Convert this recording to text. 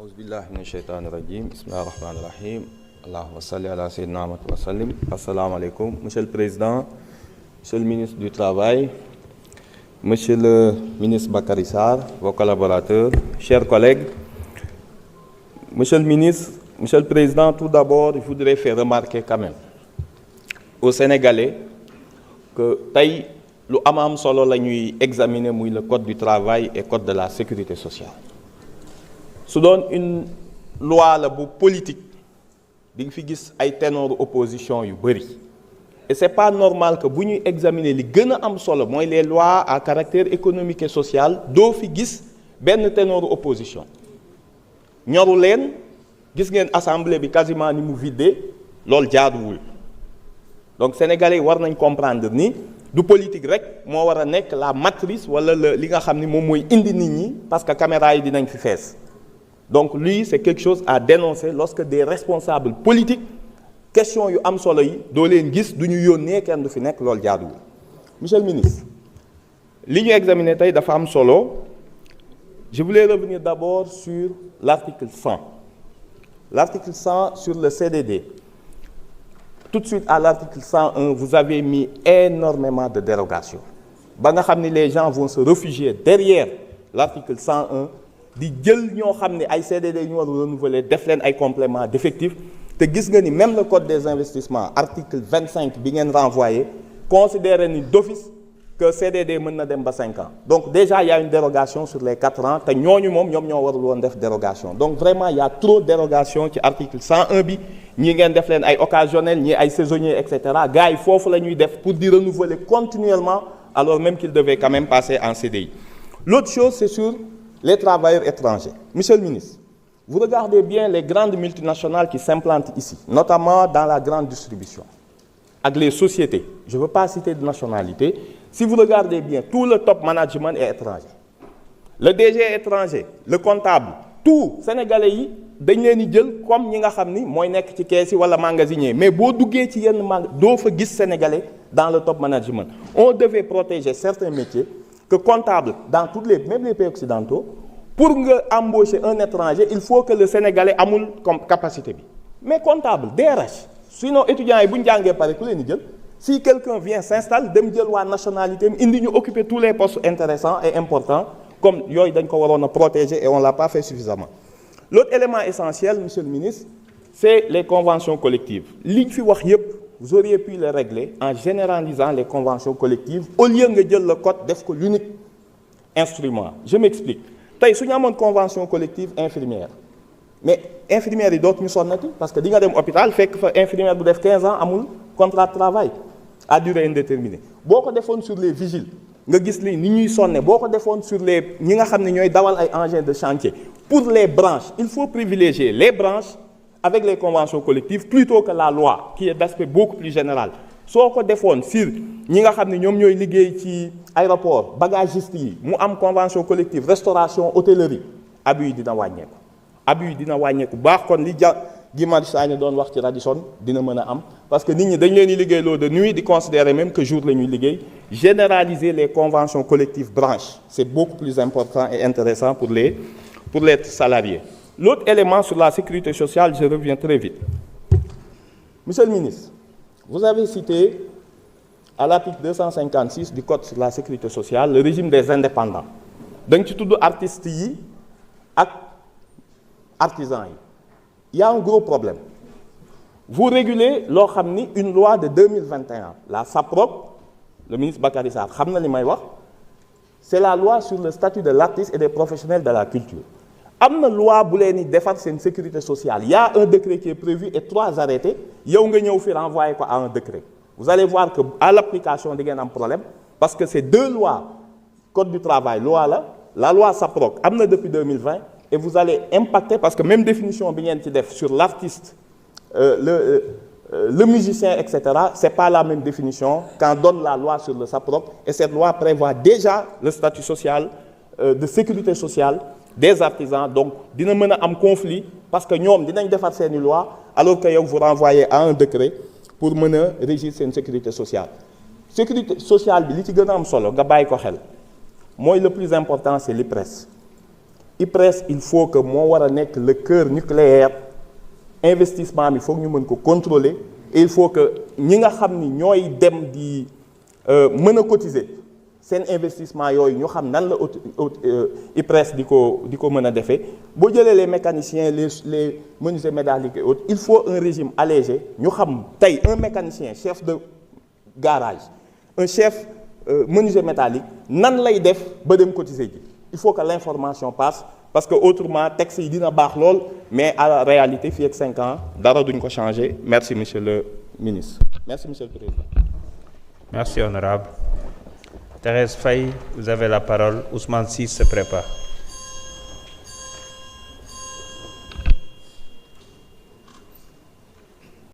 أعوذ بالله من الشيطان الرجيم بسم الله الرحمن الرحيم اللهم صل على سيدنا محمد وسلم. Assalamu alaikum, Monsieur le Président, Monsieur le ministre du Travail, Monsieur le ministre Bakary Sarr, vos collaborateurs, chers collègues. Monsieur le ministre, Monsieur le Président, tout d'abord, je voudrais faire remarquer quand même aux Sénégalais que tey lu am solo la ñuy examiner muy le code du travail et code de la sécurité sociale. su doon une loi la bu politique di nga fi gis ay ténor opposition yu bëri et c'est pas normal que bu ñuy examiner li gën a am solo mooy les lois à caractère économique et social doo fi gis benn ténor opposition ñoru leen. Gis ngeen assemblée bi quasiment ni mu vidé loolu jaaduwul donc sénégalais war nañ comprendre ni du politique rek moo war a nekk la matrice wala li nga xam ni moom mooy indi nit ñi parce que caméra yi dinañ fi fees. Donc lui c'est quelque chose à dénoncer lorsque des responsables politiques question yu am solo yi doo leen gis du ñu yónnee kenn du fi nekk loolu jaaduwul. Monsieur le ministre li ñu examiner tey dafa am solo. Je voulais revenir d'abord sur l'article 100. L'article 100 sur le CDD. Tout de suite à l'article 101, vous avez mis énormément de dérogations. Ba nga xam ni les gens vont se réfugier derrière l'article 101 di jël ñoo xam ne ay CDD ñu war a renouveler def leen ay compléments d'effectifs te gis nga ni même le code des investissements article 25 bi ngeen renvoyé considère ni d'office que CDD mën na dem ba 5 ans. Donc déjà il y a une dérogation sur les 4 ans te ñooñu moom ñoom ñoo warul woon def dérogation. Donc vraiment il y a trop de dérogation ci article 101 bi ñi ngeen def leen ay occasionnels ñi ay saisonniers et cetera gars yi foofu la ñuy def pour di renouveler continuellement alors même qu'ils devaient quand même passer en CDI. L'autre chose c'est sur les travailleurs étrangers. Monsieur le ministre, vous regardez bien les grandes multinationales qui s'implantent ici, notamment dans la grande distribution, avec les sociétés. Je ne veux pas citer de nationalité. Si vous regardez bien, tout le top management est étranger. Le DG est étranger, le comptable, tout sénégalais yi dañ leen di jël comme ñi nga xam ni mooy nekk ci kees yi wala magasinier mais boo duggee ci yenn doo fa gis sénégalais dans le top management. On devait protéger certains métiers que comptable dans toutes les même les pays occidentaux pour nga embaucher un étranger il faut que le sénégalais amul comme capacité bi mais comptable DRH sinon étudiants yi bu ñu jàngee pare ku leen di jël. Si quelqu'un vient s'installe dem jël waa nationalité indi ñu occuper tous les postes intéressants et importants comme yooyu dañ ko waroon a protéger et on l'a pas fait suffisamment. L'autre élément essentiel, monsieur le ministre, c'est les conventions collectives. Li ñu fi wax yépp vous auriez pu les régler en généralisant les conventions collectives au lieu nga jël le code def ko l'unique instrument. Je m'explique. Tey su ñu amoon convention collective infirmière mais infirmières yi dootuñu sonnati parce que di nga dem hôpital fekk fa infirmière bu def 15 ans amul contrat de travail à durée indéterminée boo ko defoon sur les vigiles nga gis li ni ñuy sonne boo ko defoon sur les ñi nga xam ne ñooy dawal ay engins de chantier pour les branches il faut privilégier les branches avec les conventions collectives plutôt que la loi qui est d'aspect beaucoup plus général soo ko defoon sur ñi nga xam ne ñoom ñooy liggéey ci aéroport bagagistes yi mu am convention collective restauration hôtellerie abus yi dina wàññeeku abus yi dina wàññeeku baax kon li Guy Marius Sagna doon wax ci Radisson dina mën a am parce que nit ñi dañ leen di liggéeyloo de nuit di considérer même que jour la ñuy liggéey généraliser les conventions collectives branches c'est beaucoup plus important et intéressant pour les salariés. L'autre élément sur la sécurité sociale, je reviens très vite. Monsieur le ministre, vous avez cité à l'article 256 du code sur la sécurité sociale le régime des indépendants da nga ci tudd artistes yi ak artisans yi. Il y a un gros problème. Vous régulez loo xam ni une loi de 2021 la SAPROC le ministre Bakary Sarr xam na li may wax c'est la loi sur le statut de l'artiste et des professionnels de la culture. Am na loi bu leen di defar seen sécurité sociale. Il y a un décret qui est prévu et 3 arrêtés yow nga ñëw fi renvoyer ko à un décret. Vous allez voir que à l'application di ngeen am problème parce que c'est 2 lois code du travail loi la loi SAPROC am na depuis 2020. Et vous allez impacter parce que même définition bi ngeen ci def sur l'artiste le musicien etc. c'est pas la même définition qu'en donne la loi sur le SAPROC et cette loi prévoit déjà le statut social de sécurité sociale des artisans donc dina mën a am conflit parce que ñoom dinañ defar seeni loi alors que yow vous renvoyez à un décret pour mën a régir seen sécurité sociale bi li ci gën a am solo nga bàyyi ko xel mooy le plus important c'est l'IPRES. IPRES il faut que moo war a nekk le cœur nucléaire investissement bi foog ñu mën ko contrôler et il faut que ñi nga xam ni ñooy dem di mën a cotiser seen investissement yooyu ñu xam nan la IPRES di ko mën a defee boo jëlee les mécaniciens les menuisiers métalliques et autres il faut un régime allégé ñu xam tey un mécanicien chef de garage un chef menuisier métallique nan lay def ba dem cotiser ji il faut que l'information passe parce que autrement texte yi dina baax lool mais à la réalité fii ak 5 ans dara duñ ko changer merci monsieur le ministre merci monsieur le président. Merci honorable. Thérèse Faye, vous avez la parole. Ousmane Sy se prépare.